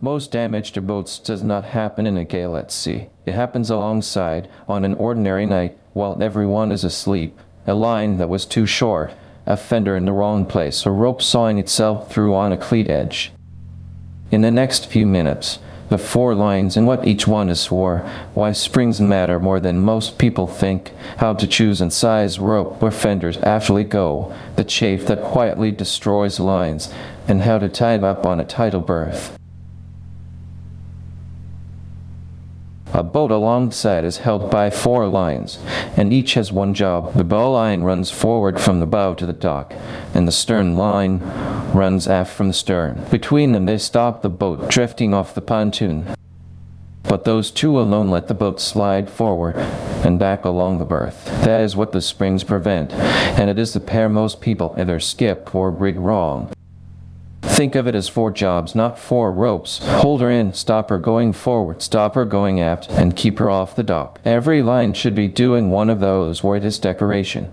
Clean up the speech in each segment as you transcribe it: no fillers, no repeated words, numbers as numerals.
Most damage to boats does not happen in a gale at sea. It happens alongside, on an ordinary night, while everyone is asleep. A line that was too short, a fender in the wrong place, a rope sawing itself through on a cleat edge. In the next few minutes, the 4 lines and what each one is for, why springs matter more than most people think, how to choose and size rope where fenders actually go, the chafe that quietly destroys lines, and how to tie it up on a tidal berth. A boat alongside is held by 4 lines, and each has one job. The bow line runs forward from the bow to the dock, and the stern line runs aft from the stern. Between them they stop the boat drifting off the pontoon. But those 2 alone let the boat slide forward and back along the berth. That is what the springs prevent, and it is the pair most people either skip or rig wrong. Think of it as 4 jobs, not 4 ropes. Hold her in, stop her going forward, stop her going aft, and keep her off the dock. Every line should be doing one of those or it is decoration.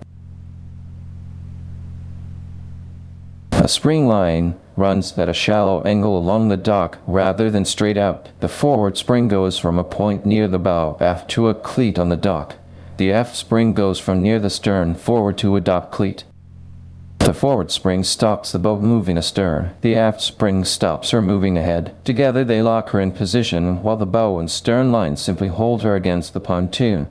A spring line runs at a shallow angle along the dock rather than straight out. The forward spring goes from a point near the bow aft to a cleat on the dock. The aft spring goes from near the stern forward to a dock cleat. The forward spring stops the boat moving astern. The aft spring stops her moving ahead. Together they lock her in position while the bow and stern lines simply hold her against the pontoon.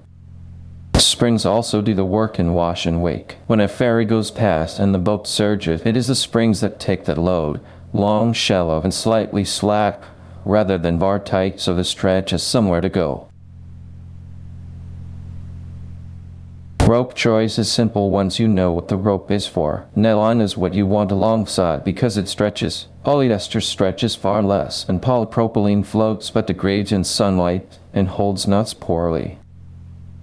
Springs also do the work in wash and wake. When a ferry goes past and the boat surges, it is the springs that take the load, long, shallow, and slightly slack, rather than bar tight so the stretch has somewhere to go. Rope choice is simple once you know what the rope is for. Nylon is what you want alongside because it stretches. Polyester stretches far less, and polypropylene floats but degrades in sunlight and holds knots poorly.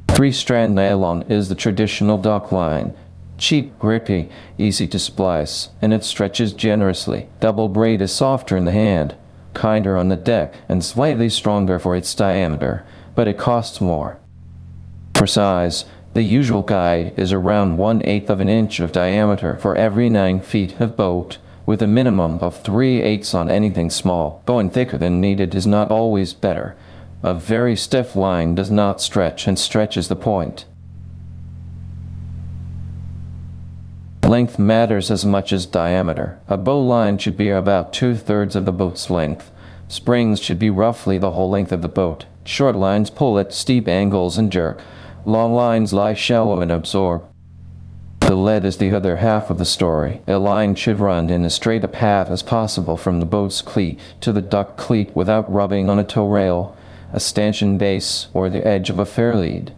3-strand nylon is the traditional dock line. Cheap, grippy, easy to splice, and it stretches generously. Double braid is softer in the hand, kinder on the deck, and slightly stronger for its diameter, but it costs more. For size, the usual guide is around 1/8 of an inch of diameter for every 9 feet of boat, with a minimum of 3/8 on anything small. Going thicker than needed is not always better. A very stiff line does not stretch and stretches the point. Length matters as much as diameter. A bow line should be about 2/3 of the boat's length. Springs should be roughly the whole length of the boat. Short lines pull at steep angles and jerk. Long lines lie shallow and absorb. The lead is the other half of the story. A line should run in as straight a path as possible from the boat's cleat to the dock cleat without rubbing on a tow rail, a stanchion base, or the edge of a fair lead.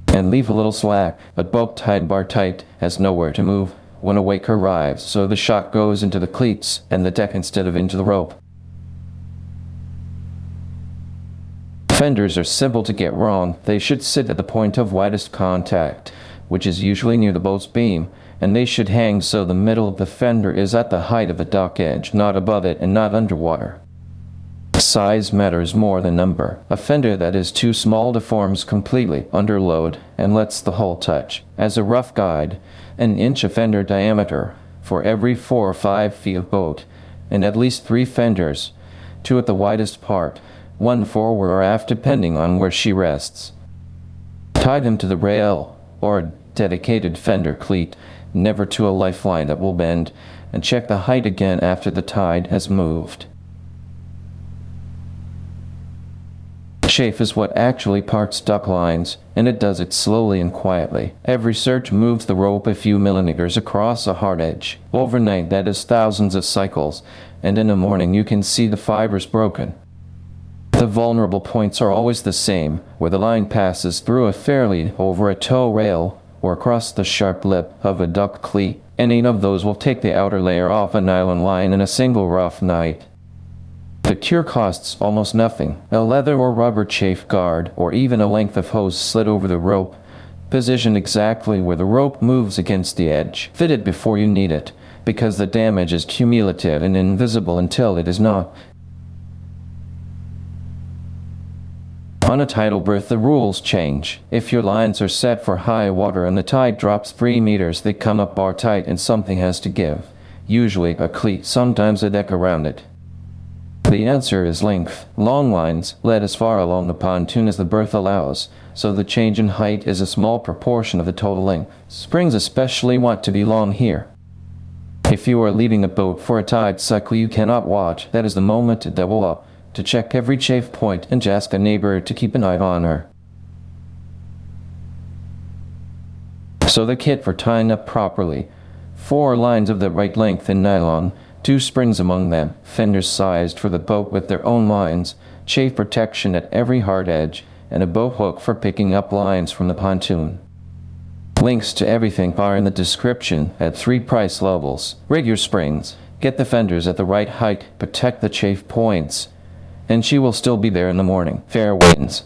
And leave a little slack. A boat tied bar tight has nowhere to move when a wake arrives, so the shock goes into the cleats and the deck instead of into the rope. Fenders are simple to get wrong. They should sit at the point of widest contact, which is usually near the boat's beam, and they should hang so the middle of the fender is at the height of the dock edge, not above it and not underwater. Size matters more than number. A fender that is too small deforms completely under load and lets the hull touch. As a rough guide, an inch of fender diameter for every 4 or 5 feet of boat, and at least 3 fenders, 2 at the widest part, 1 forward or aft depending on where she rests. Tie them to the rail or a dedicated fender cleat, never to a lifeline that will bend, and check the height again after the tide has moved. Chafe is what actually parts dock lines, and it does it slowly and quietly. Every surge moves the rope a few millimeters across a hard edge. Overnight that is thousands of cycles, and in the morning you can see the fibers broken. The vulnerable points are always the same, where the line passes through a fair lead, over a tow rail, or across the sharp lip of a dock cleat. Any of those will take the outer layer off a nylon line in a single rough night. The cure costs almost nothing. A leather or rubber chafe guard, or even a length of hose slid over the rope, positioned exactly where the rope moves against the edge. Fit it before you need it, because the damage is cumulative and invisible until it is not. On a tidal berth, the rules change. If your lines are set for high water and the tide drops 3 meters, they come up bar tight and something has to give. Usually a cleat, sometimes a deck around it. The answer is length. Long lines led as far along the pontoon as the berth allows, so the change in height is a small proportion of the total length. Springs especially want to be long here. If you are leaving a boat for a tide cycle you cannot watch, that is the moment to double up, to check every chafe point and ask a neighbor to keep an eye on her. So the kit for tying up properly. 4 lines of the right length in nylon, 2 springs among them, fenders sized for the boat with their own lines, chafe protection at every hard edge, and a boat hook for picking up lines from the pontoon. Links to everything are in the description at 3 price levels. Rig your springs, get the fenders at the right height, protect the chafe points, and she will still be there in the morning. Fair winds.